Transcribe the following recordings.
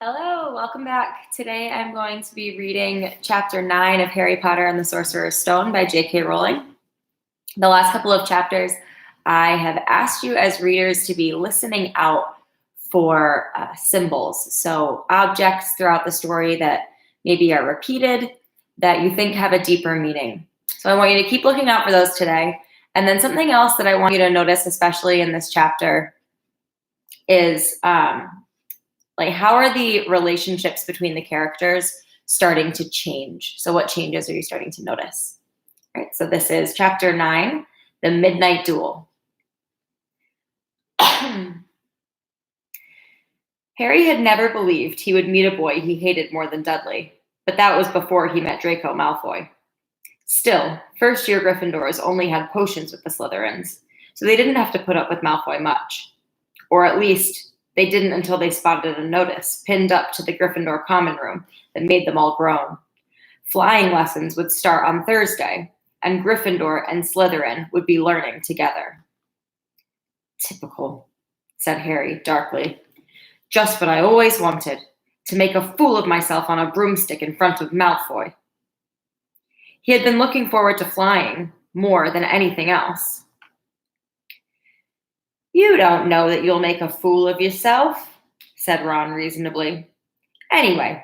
Hello, welcome back. Today I'm going to be reading Chapter 9 of Harry Potter and the Sorcerer's Stone by J.K. Rowling. The last couple of chapters, I have asked you as readers to be listening out for symbols. So, objects throughout the story that maybe are repeated, that you think have a deeper meaning. So, I want you to keep looking out for those today. And then something else that I want you to notice, especially in this chapter, is how are the relationships between the characters starting to change? So what changes are you starting to notice? All right, so this is chapter 9, The Midnight Duel. Harry had never believed he would meet a boy he hated more than Dudley, but that was before he met Draco Malfoy. Still, first-year Gryffindors only had potions with the Slytherins, so they didn't have to put up with Malfoy much. Or at least, they didn't until they spotted a notice pinned up to the Gryffindor common room that made them all groan. Flying lessons would start on Thursday, and Gryffindor and Slytherin would be learning together. Typical, said Harry darkly. Just what I always wanted, to make a fool of myself on a broomstick in front of Malfoy. He had been looking forward to flying more than anything else. You don't know that you'll make a fool of yourself, said Ron reasonably. Anyway,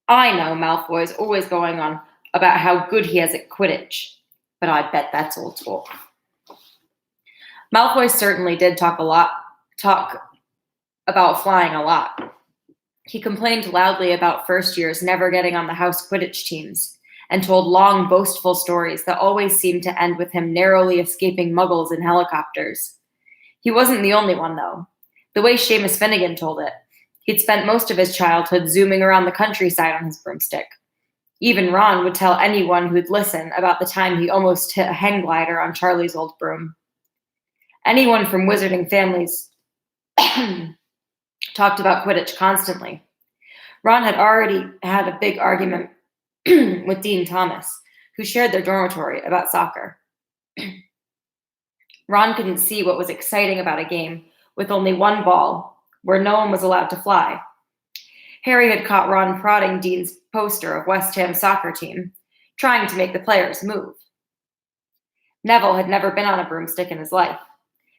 I know Malfoy's always going on about how good he is at Quidditch, but I bet that's all talk. Malfoy certainly did talk about flying a lot. He complained loudly about first years never getting on the house Quidditch teams, and told long, boastful stories that always seemed to end with him narrowly escaping muggles in helicopters. He wasn't the only one, though. The way Seamus Finnegan told it, he'd spent most of his childhood zooming around the countryside on his broomstick. Even Ron would tell anyone who'd listen about the time he almost hit a hang glider on Charlie's old broom. Anyone from wizarding families talked about Quidditch constantly. Ron had already had a big argument with Dean Thomas, who shared their dormitory, about soccer. Ron couldn't see what was exciting about a game with only one ball, where no one was allowed to fly. Harry had caught Ron prodding Dean's poster of West Ham's soccer team, trying to make the players move. Neville had never been on a broomstick in his life,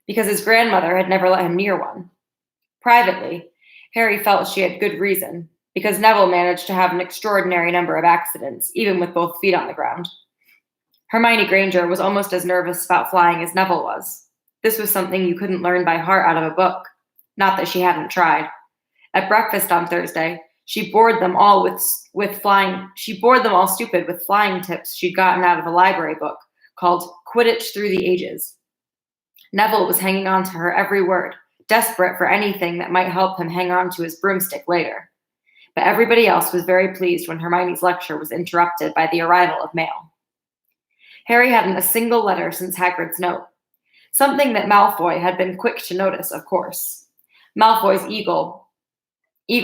because his grandmother had never let him near one. Privately, Harry felt she had good reason, because Neville managed to have an extraordinary number of accidents, even with both feet on the ground. Hermione Granger was almost as nervous about flying as Neville was. This was something you couldn't learn by heart out of a book. Not that she hadn't tried. At breakfast on Thursday, she bored them all stupid with flying tips she'd gotten out of a library book called Quidditch Through the Ages. Neville was hanging on to her every word, desperate for anything that might help him hang on to his broomstick later. But everybody else was very pleased when Hermione's lecture was interrupted by the arrival of mail. Harry hadn't a single letter since Hagrid's note, something that Malfoy had been quick to notice, of course. Malfoy's eagle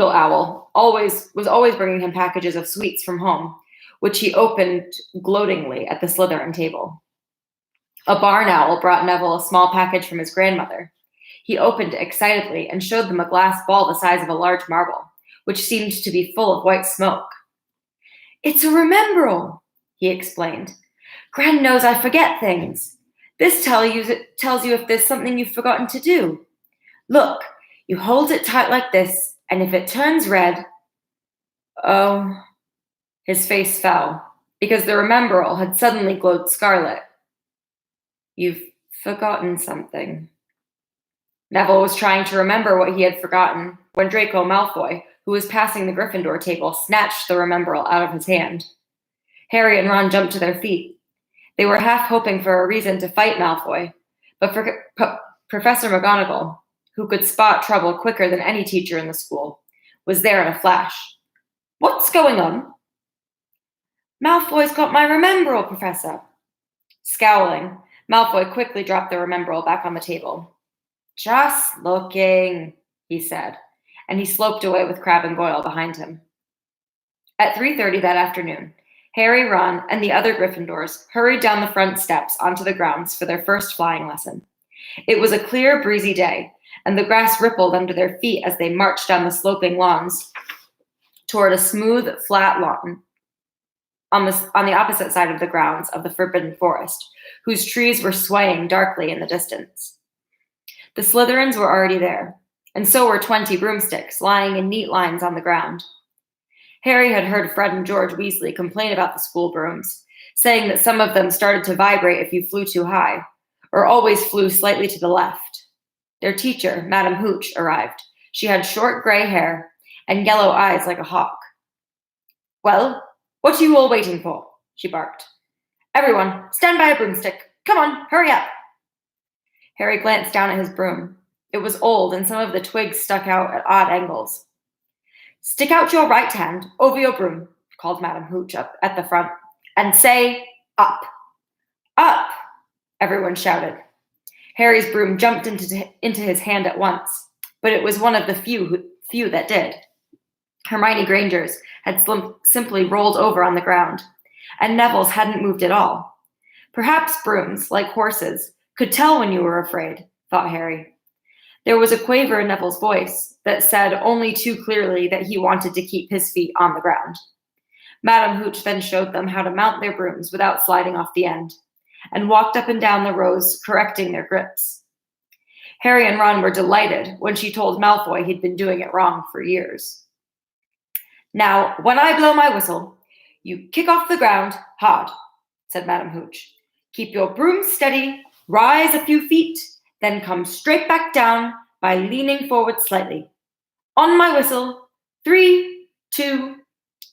owl, was always bringing him packages of sweets from home, which he opened gloatingly at the Slytherin table. A barn owl brought Neville a small package from his grandmother. He opened it excitedly and showed them a glass ball the size of a large marble, which seemed to be full of white smoke. It's a Remembrall, he explained. Gran knows I forget things. This tells you if there's something you've forgotten to do. Look, you hold it tight like this, and if it turns red... Oh, his face fell, because the Remembrall had suddenly glowed scarlet. You've forgotten something. Neville was trying to remember what he had forgotten when Draco Malfoy, who was passing the Gryffindor table, snatched the Remembrall out of his hand. Harry and Ron jumped to their feet. They were half hoping for a reason to fight Malfoy, but Professor McGonagall, who could spot trouble quicker than any teacher in the school, was there in a flash. What's going on? Malfoy's got my Remembrall, Professor. Scowling, Malfoy quickly dropped the Remembrall back on the table. Just looking, he said, and he sloped away with Crabbe and Goyle behind him. At 3:30 that afternoon, Harry, Ron, and the other Gryffindors hurried down the front steps onto the grounds for their first flying lesson. It was a clear, breezy day, and the grass rippled under their feet as they marched down the sloping lawns toward a smooth, flat lawn on the opposite side of the grounds of the Forbidden Forest, whose trees were swaying darkly in the distance. The Slytherins were already there, and so were 20 broomsticks lying in neat lines on the ground. Harry had heard Fred and George Weasley complain about the school brooms, saying that some of them started to vibrate if you flew too high, or always flew slightly to the left. Their teacher, Madam Hooch, arrived. She had short gray hair and yellow eyes like a hawk. "Well, what are you all waiting for?" she barked. "Everyone, stand by a broomstick. Come on, hurry up." Harry glanced down at his broom. It was old, and some of the twigs stuck out at odd angles. "Stick out your right hand over your broom," called Madam Hooch up at the front, "and say, 'Up.'" "Up!" everyone shouted. Harry's broom jumped into his hand at once, but it was one of the few that did. Hermione Granger's had simply rolled over on the ground, and Neville's hadn't moved at all. Perhaps brooms, like horses, could tell when you were afraid, thought Harry. There was a quaver in Neville's voice that said only too clearly that he wanted to keep his feet on the ground. Madam Hooch then showed them how to mount their brooms without sliding off the end, and walked up and down the rows, correcting their grips. Harry and Ron were delighted when she told Malfoy he'd been doing it wrong for years. "Now, when I blow my whistle, you kick off the ground hard," said Madam Hooch. "Keep your broom steady, rise a few feet, then come straight back down by leaning forward slightly. On my whistle, 3, 2,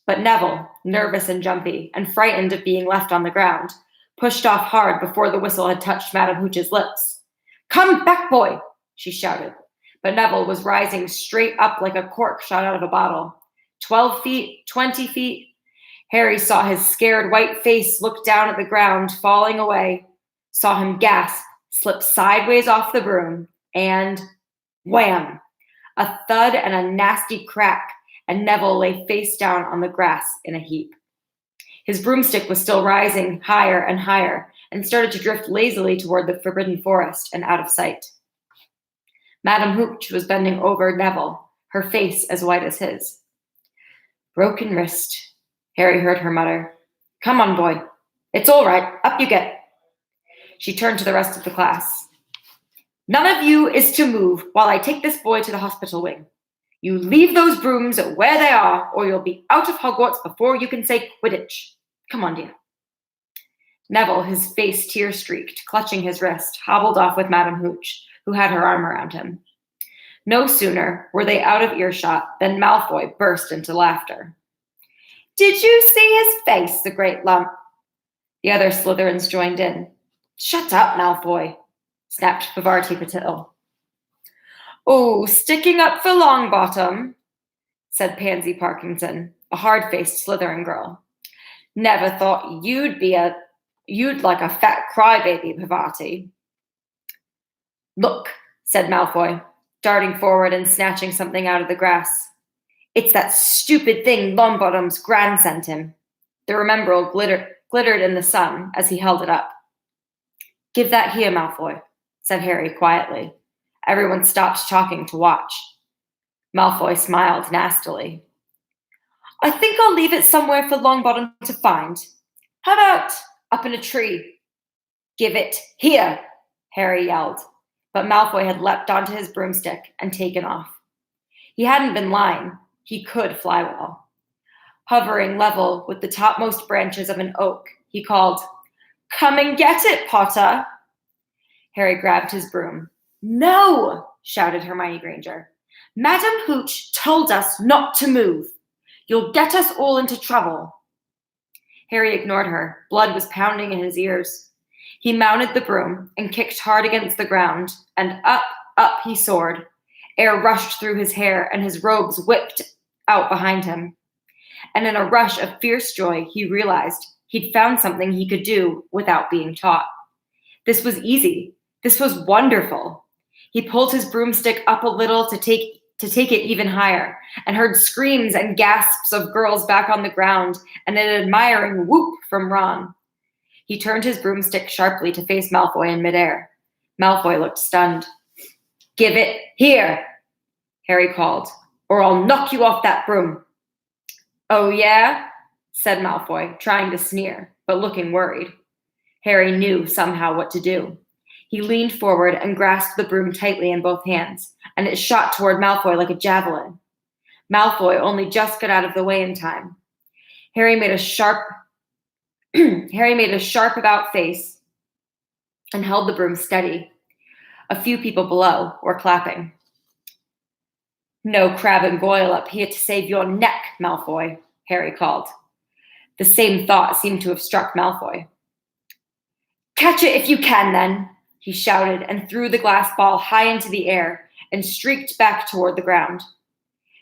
but Neville, nervous and jumpy, and frightened of being left on the ground, pushed off hard before the whistle had touched Madam Hooch's lips. "Come back, boy," she shouted, but Neville was rising straight up like a cork shot out of a bottle. 12 feet, 20 feet. Harry saw his scared white face look down at the ground, falling away, saw him gasp, slip sideways off the broom, and wham! A thud and a nasty crack, and Neville lay face down on the grass in a heap. His broomstick was still rising higher and higher, and started to drift lazily toward the Forbidden Forest and out of sight. Madam Hooch was bending over Neville, her face as white as his. "Broken wrist," Harry heard her mutter. "Come on, boy. It's all right. Up you get." She turned to the rest of the class. "None of you is to move while I take this boy to the hospital wing. You leave those brooms where they are, or you'll be out of Hogwarts before you can say Quidditch. Come on, dear." Neville, his face tear-streaked, clutching his wrist, hobbled off with Madam Hooch, who had her arm around him. No sooner were they out of earshot than Malfoy burst into laughter. "Did you see his face, the great lump?" The other Slytherins joined in. "Shut up, Malfoy," snapped Parvati Patil. "Oh, sticking up for Longbottom," said Pansy Parkinson, a hard-faced Slytherin girl. "Never thought you'd like a fat crybaby, Parvati." "Look," said Malfoy, darting forward and snatching something out of the grass. "It's that stupid thing Longbottom's Gran sent him." The Remembrall glittered in the sun as he held it up. "Give that here, Malfoy," said Harry quietly. Everyone stopped talking to watch. Malfoy smiled nastily. "I think I'll leave it somewhere for Longbottom to find. How about up in a tree?" "Give it here," Harry yelled, but Malfoy had leapt onto his broomstick and taken off. He hadn't been lying. He could fly well. Hovering level with the topmost branches of an oak, he called, "Come and get it, Potter." Harry grabbed his broom. "No!" shouted Hermione Granger. "Madam Hooch told us not to move. You'll get us all into trouble." Harry ignored her. Blood was pounding in his ears. He mounted the broom and kicked hard against the ground, and up, up he soared. Air rushed through his hair, and his robes whipped out behind him. And in a rush of fierce joy, he realized he'd found something he could do without being taught. This was easy. This was wonderful. He pulled his broomstick up a little to take it even higher, and heard screams and gasps of girls back on the ground, and an admiring whoop from Ron. He turned his broomstick sharply to face Malfoy in midair. Malfoy looked stunned. Give it here, Harry called, or I'll knock you off that broom. Oh, yeah? Said Malfoy, trying to sneer, but looking worried. Harry knew somehow what to do. He leaned forward and grasped the broom tightly in both hands, and it shot toward Malfoy like a javelin. Malfoy only just got out of the way in time. Harry made a sharp about face and held the broom steady. A few people below were clapping. No Crabbe and Goyle up here to save your neck, Malfoy, Harry called. The same thought seemed to have struck Malfoy. Catch it if you can, then, he shouted and threw the glass ball high into the air and streaked back toward the ground.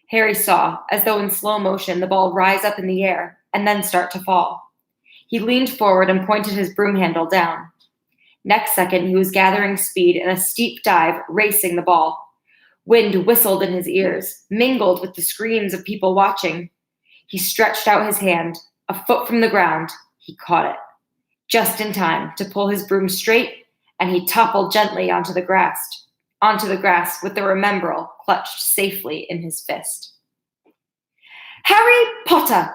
Harry saw, as though in slow motion, the ball rise up in the air and then start to fall. He leaned forward and pointed his broom handle down. Next second, he was gathering speed in a steep dive, racing the ball. Wind whistled in his ears, mingled with the screams of people watching. He stretched out his hand. A foot from the ground, he caught it. Just in time to pull his broom straight, and he toppled gently onto the grass with the Remembrall clutched safely in his fist. Harry Potter!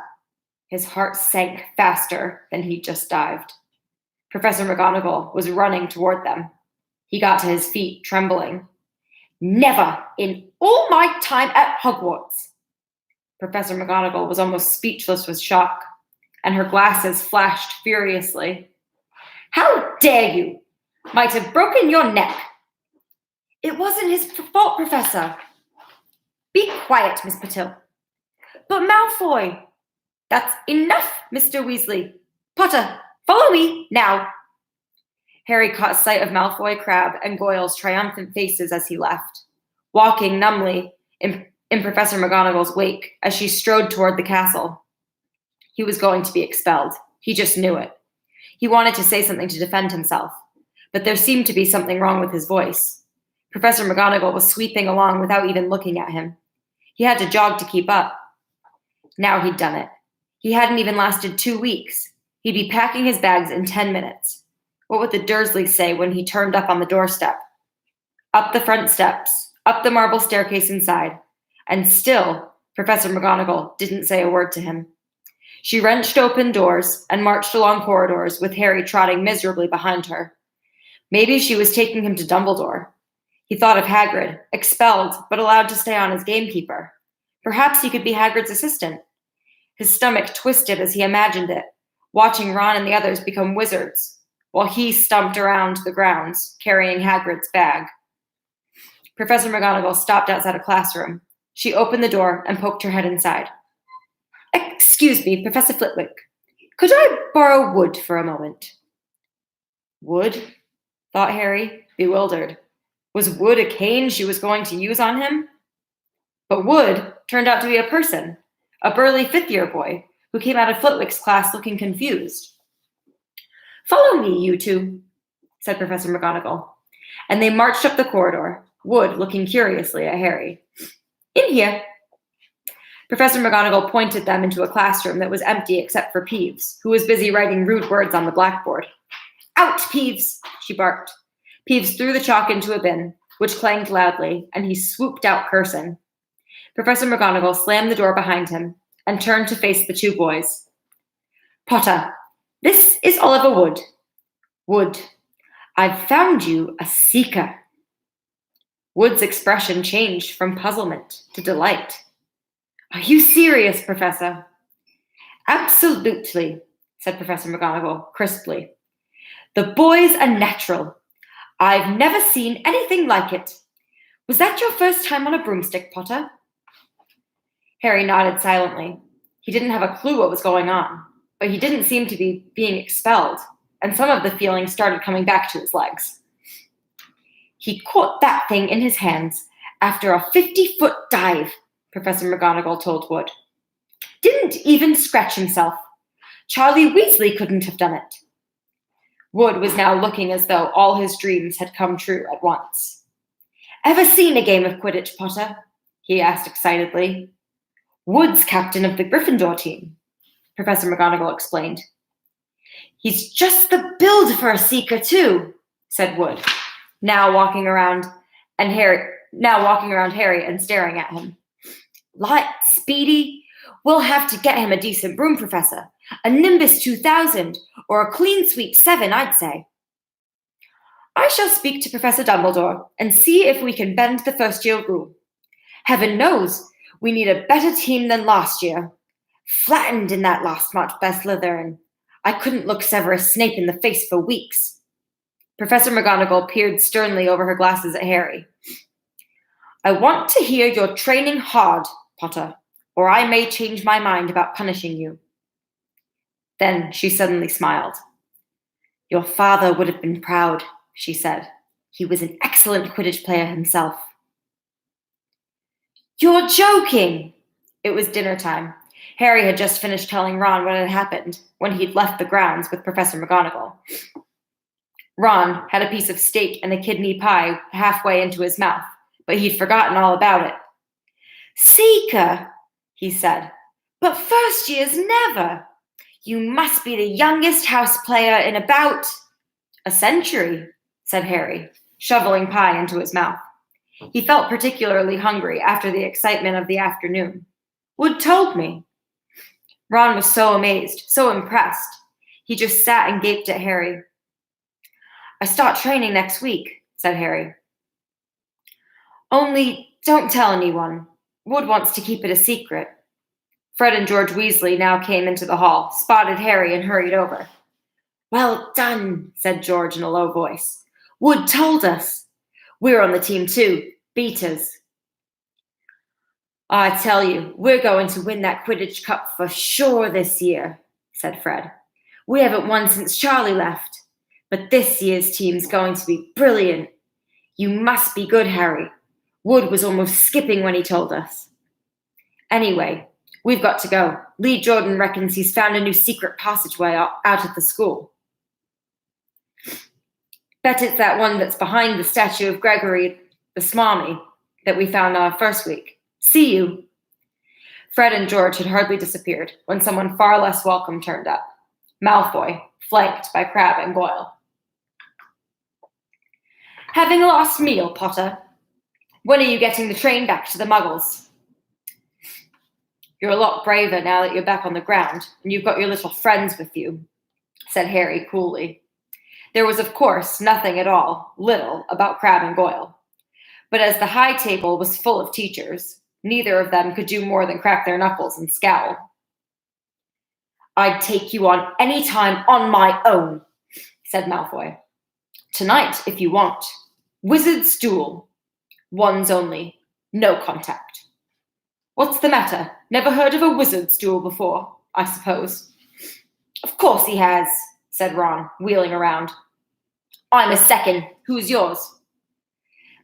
His heart sank faster than he'd just dived. Professor McGonagall was running toward them. He got to his feet, trembling. Never in all my time at Hogwarts! Professor McGonagall was almost speechless with shock, and her glasses flashed furiously. How dare you! Might have broken your neck. It wasn't his fault, Professor. Be quiet, Miss Patil. But Malfoy! That's enough, Mr. Weasley. Potter, follow me, now. Harry caught sight of Malfoy, Crabbe, and Goyle's triumphant faces as he left, walking numbly in Professor McGonagall's wake as she strode toward the castle. He was going to be expelled. He just knew it. He wanted to say something to defend himself, but there seemed to be something wrong with his voice. Professor McGonagall was sweeping along without even looking at him. He had to jog to keep up. Now he'd done it. He hadn't even lasted 2 weeks. He'd be packing his bags in 10 minutes. What would the Dursleys say when he turned up on the doorstep? Up the front steps, up the marble staircase inside, and still Professor McGonagall didn't say a word to him. She wrenched open doors and marched along corridors with Harry trotting miserably behind her. Maybe she was taking him to Dumbledore. He thought of Hagrid, expelled but allowed to stay on as gamekeeper. Perhaps he could be Hagrid's assistant. His stomach twisted as he imagined it, watching Ron and the others become wizards, while he stumped around the grounds, carrying Hagrid's bag. Professor McGonagall stopped outside a classroom. She opened the door and poked her head inside. Excuse me, Professor Flitwick. Could I borrow Wood for a moment? Wood? Thought Harry, bewildered. Was Wood a cane she was going to use on him? But Wood turned out to be a person, a burly fifth-year boy who came out of Flitwick's class looking confused. Follow me, you two, said Professor McGonagall, and they marched up the corridor, Wood looking curiously at Harry. In here. Professor McGonagall pointed them into a classroom that was empty except for Peeves, who was busy writing rude words on the blackboard. Out, Peeves, she barked. Peeves threw the chalk into a bin, which clanged loudly, and he swooped out cursing. Professor McGonagall slammed the door behind him and turned to face the two boys. Potter, this is Oliver Wood. Wood, I've found you a seeker. Wood's expression changed from puzzlement to delight. Are you serious, Professor? Absolutely, said Professor McGonagall crisply. The boy's a natural. I've never seen anything like it. Was that your first time on a broomstick, Potter? Harry nodded silently. He didn't have a clue what was going on, but he didn't seem to be being expelled, and some of the feeling started coming back to his legs. He caught that thing in his hands after a 50-foot dive, Professor McGonagall told Wood. Didn't even scratch himself. Charlie Weasley couldn't have done it. Wood was now looking as though all his dreams had come true at once. Ever seen a game of Quidditch, Potter? He asked excitedly. Wood's captain of the Gryffindor team, Professor McGonagall explained. He's just the build for a seeker, too, said Wood, now walking around and Harry, now walking around Harry and staring at him. Light, Speedy. We'll have to get him a decent broom, Professor. A Nimbus 2000, or a Clean Sweep 7, I'd say. I shall speak to Professor Dumbledore and see if we can bend the first-year rule. Heaven knows we need a better team than last year. Flattened in that last March by Slytherin. I couldn't look Severus Snape in the face for weeks. Professor McGonagall peered sternly over her glasses at Harry. I want to hear you're training hard, Potter, or I may change my mind about punishing you. Then she suddenly smiled. Your father would have been proud, she said. He was an excellent Quidditch player himself. You're joking! It was dinner time. Harry had just finished telling Ron what had happened when he'd left the grounds with Professor McGonagall. Ron had a piece of steak and a kidney pie halfway into his mouth, but he'd forgotten all about it. Seeker, he said, but first years never. You must be the youngest house player in about a century, said Harry, shoveling pie into his mouth. He felt particularly hungry after the excitement of the afternoon. Wood told me. Ron was so amazed, so impressed. He just sat and gaped at Harry. I start training next week, said Harry. Only don't tell anyone. Wood wants to keep it a secret. Fred and George Weasley now came into the hall, spotted Harry, and hurried over. Well done, said George in a low voice. Wood told us. We're on the team too. Beat us. I tell you, we're going to win that Quidditch Cup for sure this year, said Fred. We haven't won since Charlie left, but this year's team's going to be brilliant. You must be good, Harry. Wood was almost skipping when he told us. Anyway, we've got to go. Lee Jordan reckons he's found a new secret passageway out at the school. Bet it's that one that's behind the statue of Gregory the Smarmy that we found our first week. See you. Fred and George had hardly disappeared when someone far less welcome turned up. Malfoy, flanked by Crabbe and Goyle. Having a last meal, Potter? When are you getting the train back to the Muggles? You're a lot braver now that you're back on the ground, and you've got your little friends with you, said Harry coolly. There was, of course, nothing at all little about Crabbe and Goyle. But as the high table was full of teachers, neither of them could do more than crack their knuckles and scowl. I'd take you on any time on my own, said Malfoy. Tonight, if you want. Wizard's duel. Ones only. No contact. What's the matter? Never heard of a wizard's duel before, I suppose. Of course he has, said Ron, wheeling around. I'm a second. Who's yours?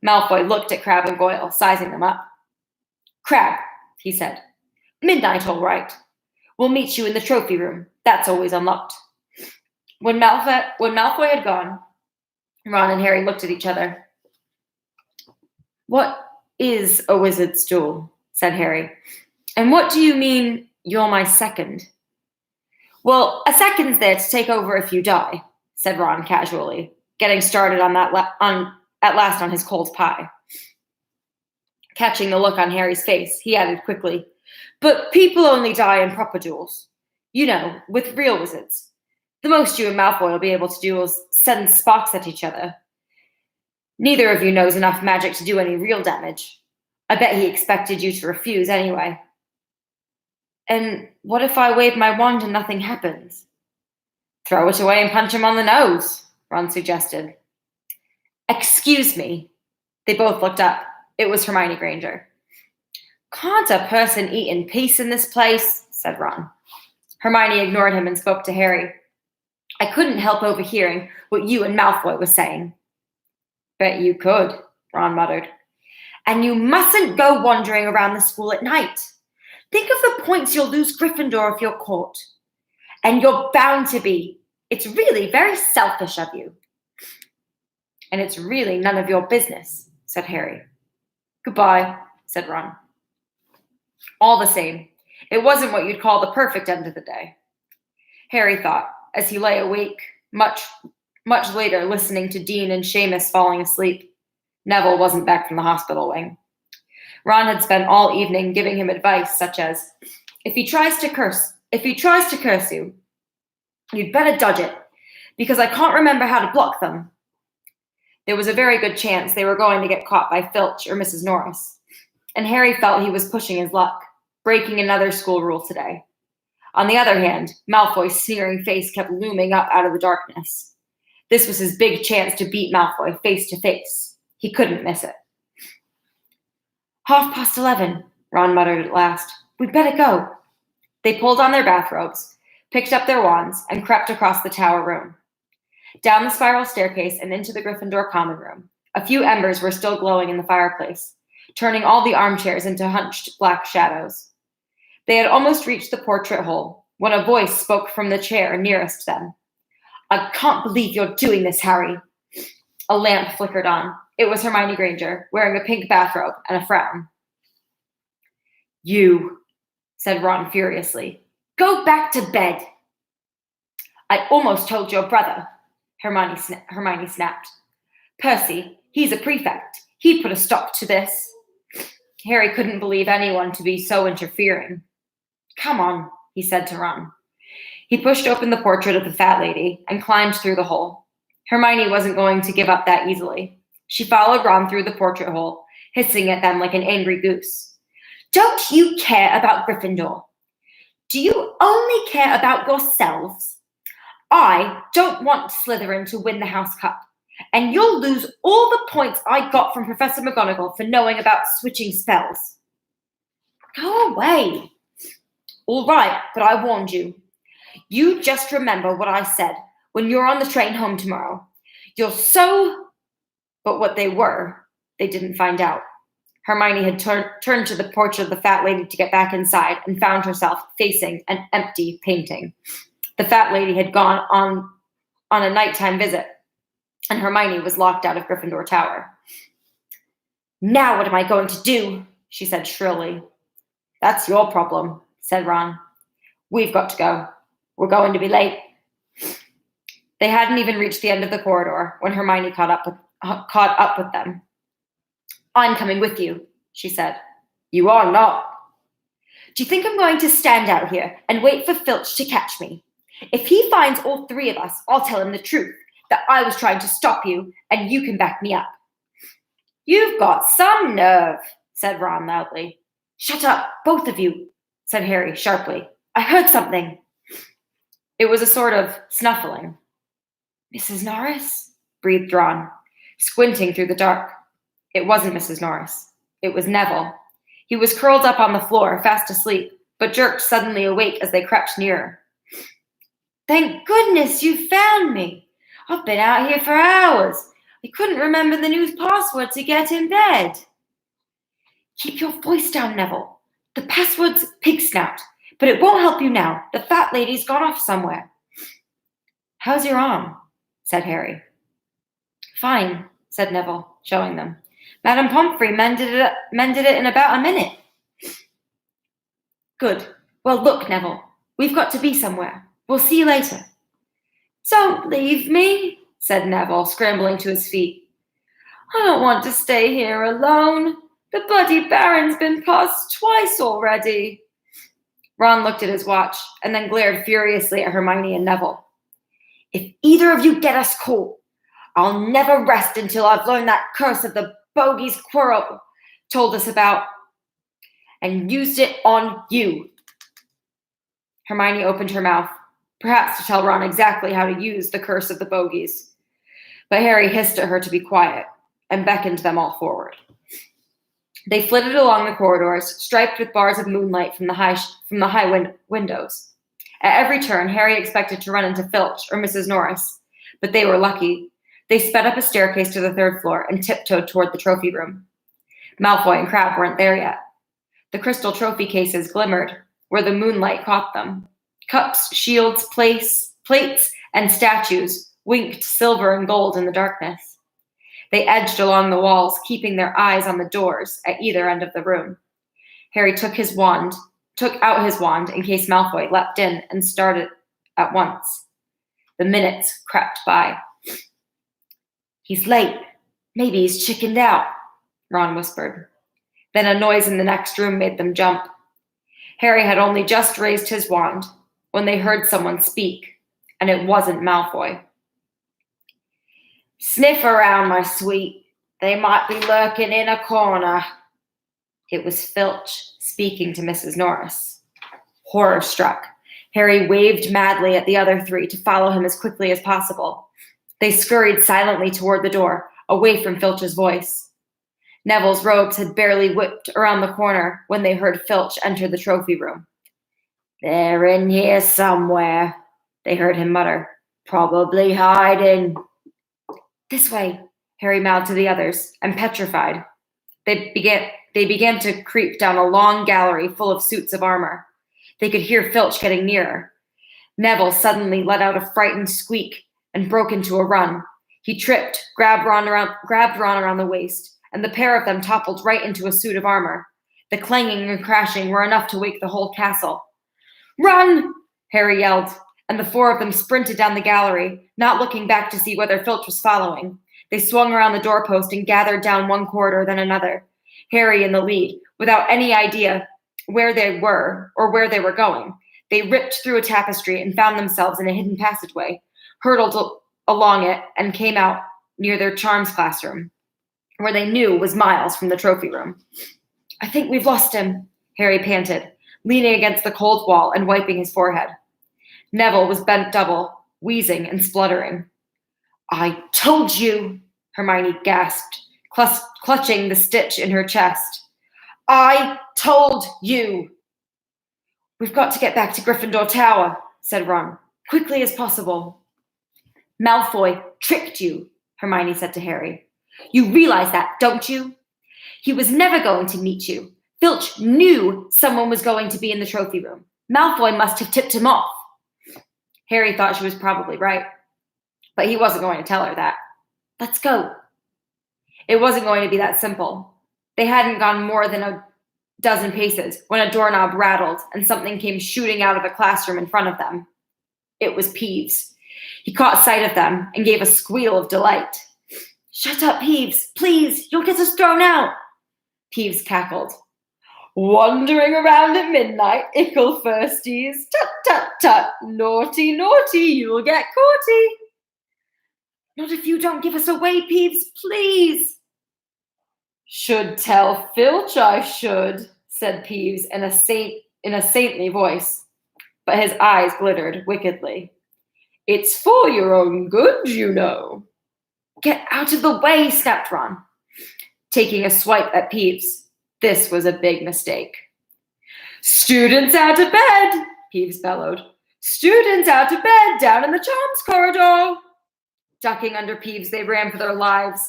Malfoy looked at Crabbe and Goyle, sizing them up. Crabbe, he said. Midnight, all right. We'll meet you in the trophy room. That's always unlocked. When Malfoy had gone, Ron and Harry looked at each other. What is a wizard's duel? Said Harry. And what do you mean you're my second? Well, a second's there to take over if you die, said Ron casually, getting started on that at last on his cold pie. Catching the look on Harry's face, he added quickly, but people only die in proper duels. You know, with real wizards. The most you and Malfoy will be able to do is send sparks at each other. Neither of you knows enough magic to do any real damage. I bet he expected you to refuse anyway. And what if I wave my wand and nothing happens? Throw it away and punch him on the nose, Ron suggested. Excuse me. They both looked up. It was Hermione Granger. Can't a person eat in peace in this place? Said Ron. Hermione ignored him and spoke to Harry. I couldn't help overhearing what you and Malfoy were saying. Bet you could, Ron muttered. And you mustn't go wandering around the school at night. Think of the points you'll lose Gryffindor if you're caught. And you're bound to be. It's really very selfish of you. And it's really none of your business, said Harry. Goodbye, said Ron. All the same, it wasn't what you'd call the perfect end of the day. Harry thought, as he lay awake much later listening to Dean and Seamus falling asleep. Neville wasn't back from the hospital wing. Ron had spent all evening giving him advice such as, if he tries to curse you, you'd better dodge it, because I can't remember how to block them. There was a very good chance they were going to get caught by Filch or Mrs. Norris, and Harry felt he was pushing his luck, breaking another school rule today. On the other hand, Malfoy's sneering face kept looming up out of the darkness. This was his big chance to beat Malfoy face to face. He couldn't miss it. 11:30, Ron muttered at last. We'd better go. They pulled on their bathrobes, picked up their wands, and crept across the tower room. Down the spiral staircase and into the Gryffindor common room. A few embers were still glowing in the fireplace, turning all the armchairs into hunched black shadows. They had almost reached the portrait hole when a voice spoke from the chair nearest them. I can't believe you're doing this, Harry. A lamp flickered on. It was Hermione Granger, wearing a pink bathrobe and a frown. You, said Ron furiously. Go back to bed. I almost told your brother, Hermione snapped. Percy, he's a prefect. He put a stop to this. Harry couldn't believe anyone to be so interfering. Come on, he said to Ron. He pushed open the portrait of the fat lady and climbed through the hole. Hermione wasn't going to give up that easily. She followed Ron through the portrait hole, hissing at them like an angry goose. Don't you care about Gryffindor? Do you only care about yourselves? I don't want Slytherin to win the House Cup, and you'll lose all the points I got from Professor McGonagall for knowing about switching spells. Go away. All right, but I warned you. You just remember what I said when you're on the train home tomorrow. You're so... But what they were, they didn't find out. Hermione had turned to the portrait of the fat lady to get back inside and found herself facing an empty painting. The fat lady had gone on a nighttime visit, and Hermione was locked out of Gryffindor Tower. Now what am I going to do? She said shrilly. That's your problem, said Ron. We've got to go. We're going to be late. They hadn't even reached the end of the corridor when Hermione caught up with them. I'm coming with you, she said. You are not. Do you think I'm going to stand out here and wait for Filch to catch me? If he finds all three of us, I'll tell him the truth, that I was trying to stop you, and you can back me up. You've got some nerve, said Ron loudly. Shut up, both of you, said Harry sharply. I heard something. It was a sort of snuffling. Mrs. Norris? Breathed Ron, squinting through the dark. It wasn't Mrs. Norris. It was Neville. He was curled up on the floor, fast asleep, but jerked suddenly awake as they crept nearer. Thank goodness you found me. I've been out here for hours. I couldn't remember the new password to get in bed. Keep your voice down, Neville. The password's pig snout, but it won't help you now. The fat lady's gone off somewhere. How's your arm? Said Harry. Fine, said Neville, showing them. Madame Pomfrey mended it in about a minute. Good. Well, look, Neville, we've got to be somewhere. We'll see you later. Don't leave me, said Neville, scrambling to his feet. I don't want to stay here alone. The bloody Baron's been past twice already. Ron looked at his watch and then glared furiously at Hermione and Neville. If either of you get us caught, I'll never rest until I've learned that curse of the bogies Quirrell told us about and used it on you. Hermione opened her mouth, perhaps to tell Ron exactly how to use the curse of the bogies. But Harry hissed at her to be quiet and beckoned them all forward. They flitted along the corridors, striped with bars of moonlight from the high windows. At every turn, Harry expected to run into Filch or Mrs. Norris, but they were lucky. They sped up a staircase to the third floor and tiptoed toward the trophy room. Malfoy and Crabbe weren't there yet. The crystal trophy cases glimmered where the moonlight caught them. Cups, shields, plates, and statues winked silver and gold in the darkness. They edged along the walls, keeping their eyes on the doors at either end of the room. Harry took out his wand in case Malfoy leapt in and started at once. The minutes crept by. He's late, Maybe he's chickened out, Ron whispered. Then a noise in the next room made them jump. Harry had only just raised his wand when they heard someone speak, and it wasn't Malfoy. Sniff around, my sweet. They might be lurking in a corner. It was Filch speaking to Mrs. Norris. Horror-struck, Harry waved madly at the other three to follow him as quickly as possible. They scurried silently toward the door, away from Filch's voice. Neville's robes had barely whipped around the corner when they heard Filch enter the trophy room. They're in here somewhere, they heard him mutter. Probably hiding. This way, Harry mouthed to the others, and petrified. They began to creep down a long gallery full of suits of armor. They could hear Filch getting nearer. Neville suddenly let out a frightened squeak and broke into a run. He tripped, grabbed Ron around the waist, and the pair of them toppled right into a suit of armor. The clanging and crashing were enough to wake the whole castle. Run! Harry yelled, and the four of them sprinted down the gallery, not looking back to see whether Filch was following. They swung around the doorpost and gathered down one corridor, then another. Harry in the lead, without any idea where they were or where they were going. They ripped through a tapestry and found themselves in a hidden passageway, hurtled along it, and came out near their charms classroom, where they knew was miles from the trophy room. I think we've lost him, Harry panted, leaning against the cold wall and wiping his forehead. Neville was bent double, wheezing and spluttering. I told you, Hermione gasped, clutching the stitch in her chest. I told you. We've got to get back to Gryffindor Tower, said Ron, quickly as possible. Malfoy tricked you, Hermione said to Harry. You realize that, don't you? He was never going to meet you. Filch knew someone was going to be in the trophy room. Malfoy must have tipped him off. Harry thought she was probably right, but he wasn't going to tell her that. Let's go. It wasn't going to be that simple. They hadn't gone more than a dozen paces when a doorknob rattled and something came shooting out of the classroom in front of them. It was Peeves. He caught sight of them and gave a squeal of delight. Shut up, Peeves, please, you'll get us thrown out. Peeves cackled. Wandering around at midnight, ickle firsties. Tut, tut, tut. Naughty, naughty, you'll get caughty. Not if you don't give us away, Peeves, please. Should tell Filch I should, said Peeves in a saintly voice, but his eyes glittered wickedly. It's for your own good, you know. Get out of the way, snapped Ron, taking a swipe at Peeves. This was a big mistake. Students out of bed, Peeves bellowed. Students out of bed, down in the charms corridor. Ducking under Peeves, they ran for their lives,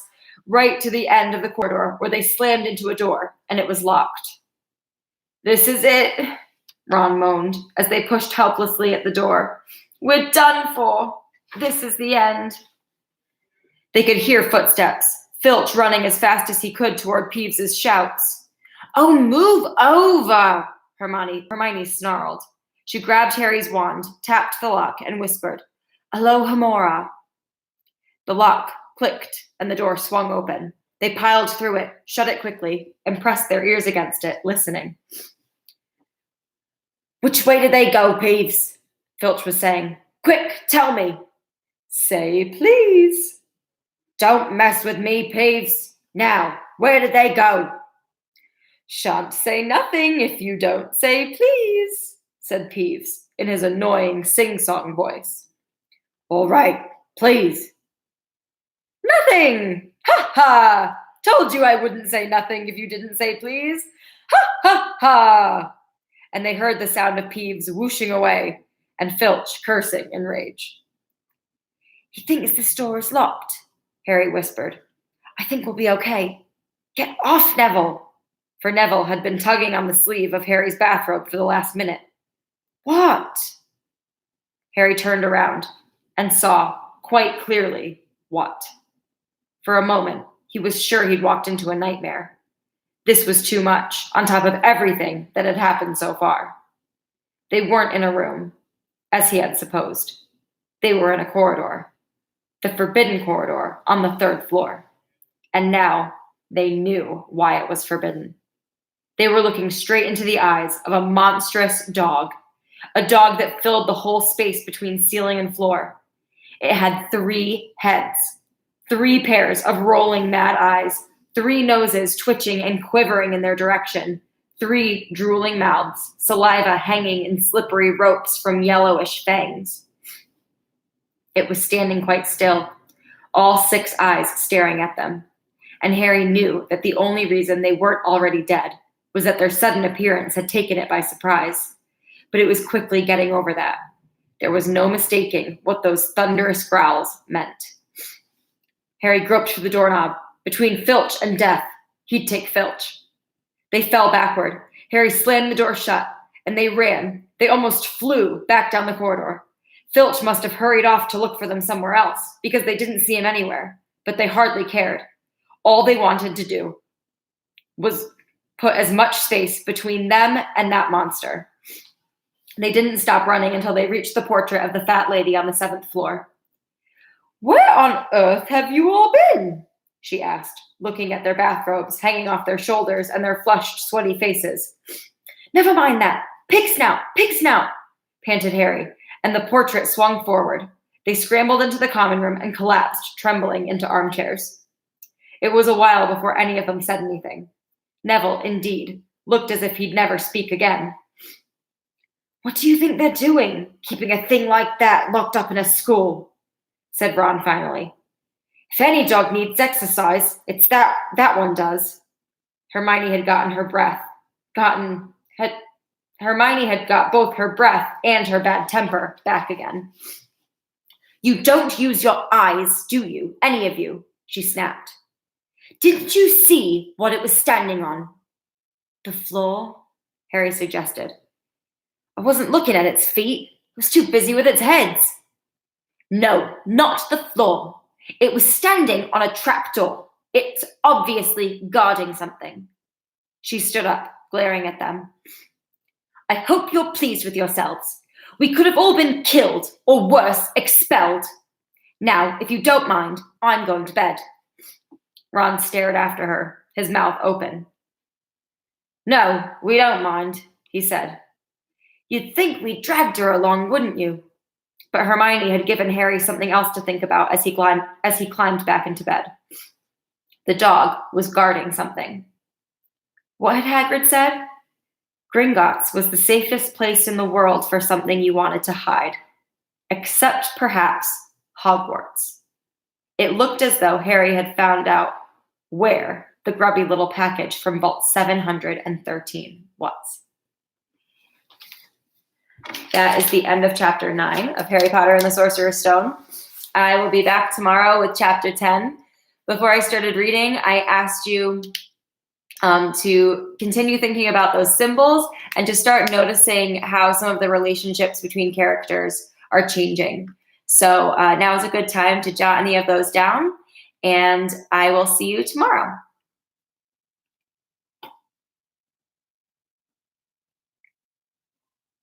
right to the end of the corridor, where they slammed into a door, and it was locked. This is it, Ron moaned, as they pushed helplessly at the door. We're done for. This is the end. They could hear footsteps, Filch running as fast as he could toward Peeves's shouts. Oh, move over, Hermione snarled. She grabbed Harry's wand, tapped the lock, and whispered, Alohomora. The lock clicked, and the door swung open. They piled through it, shut it quickly, and pressed their ears against it, listening. Which way did they go, Peeves? Filch was saying. Quick, tell me. Say please. Don't mess with me, Peeves. Now, where did they go? Shan't say nothing if you don't say please, said Peeves in his annoying sing-song voice. All right, please. Nothing! Ha ha! Told you I wouldn't say nothing if you didn't say please. Ha ha ha! And they heard the sound of Peeves whooshing away and Filch cursing in rage. He thinks this door is locked, Harry whispered. I think we'll be okay. Get off, Neville! For Neville had been tugging on the sleeve of Harry's bathrobe for the last minute. What? Harry turned around and saw quite clearly what. For a moment, he was sure he'd walked into a nightmare. This was too much, on top of everything that had happened so far. They weren't in a room, as he had supposed. They were in a corridor. The forbidden corridor on the third floor. And now they knew why it was forbidden. They were looking straight into the eyes of a monstrous dog, a dog that filled the whole space between ceiling and floor. It had 3 heads, 3 pairs of rolling mad eyes, 3 noses twitching and quivering in their direction, 3 drooling mouths, saliva hanging in slippery ropes from yellowish fangs. It was standing quite still, all 6 eyes staring at them. And Harry knew that the only reason they weren't already dead was that their sudden appearance had taken it by surprise. But it was quickly getting over that. There was no mistaking what those thunderous growls meant. Harry groped for the doorknob. Between Filch and death, he'd take Filch. They fell backward. Harry slammed the door shut, and they ran. They almost flew back down the corridor. Filch must have hurried off to look for them somewhere else, because they didn't see him anywhere, but they hardly cared. All they wanted to do was put as much space between them and that monster. They didn't stop running until they reached the portrait of the fat lady on the 7th floor. "Where on earth have you all been?" she asked, looking at their bathrobes hanging off their shoulders and their flushed, sweaty faces. "Never mind that. Pig snout, panted Harry, and the portrait swung forward. They scrambled into the common room and collapsed, trembling, into armchairs. It was a while before any of them said anything. Neville, indeed, looked as if he'd never speak again. "What do you think they're doing, keeping a thing like that locked up in a school?" said Ron finally. "If any dog needs exercise, it's that one does." Hermione had gotten her breath. Hermione had got both her breath and her bad temper back again. "You don't use your eyes, do you, any of you?" she snapped. "Didn't you see what it was standing on?" "The floor," Harry suggested. "I wasn't looking at its feet. I was too busy with its heads." "No, not the floor. It was standing on a trapdoor. It's obviously guarding something." She stood up, glaring at them. "I hope you're pleased with yourselves. We could have all been killed, or worse, expelled. Now, if you don't mind, I'm going to bed." Ron stared after her, his mouth open. "No, we don't mind," he said. "You'd think we dragged her along, wouldn't you?" But Hermione had given Harry something else to think about as he climbed back into bed. The dog was guarding something. What had Hagrid said? Gringotts was the safest place in the world for something you wanted to hide. Except, perhaps, Hogwarts. It looked as though Harry had found out where the grubby little package from Vault 713 was. That is the end of Chapter 9 of Harry Potter and the Sorcerer's Stone. I will be back tomorrow with Chapter 10. Before I started reading, I asked you to continue thinking about those symbols and to start noticing how some of the relationships between characters are changing. So now is a good time to jot any of those down, and I will see you tomorrow.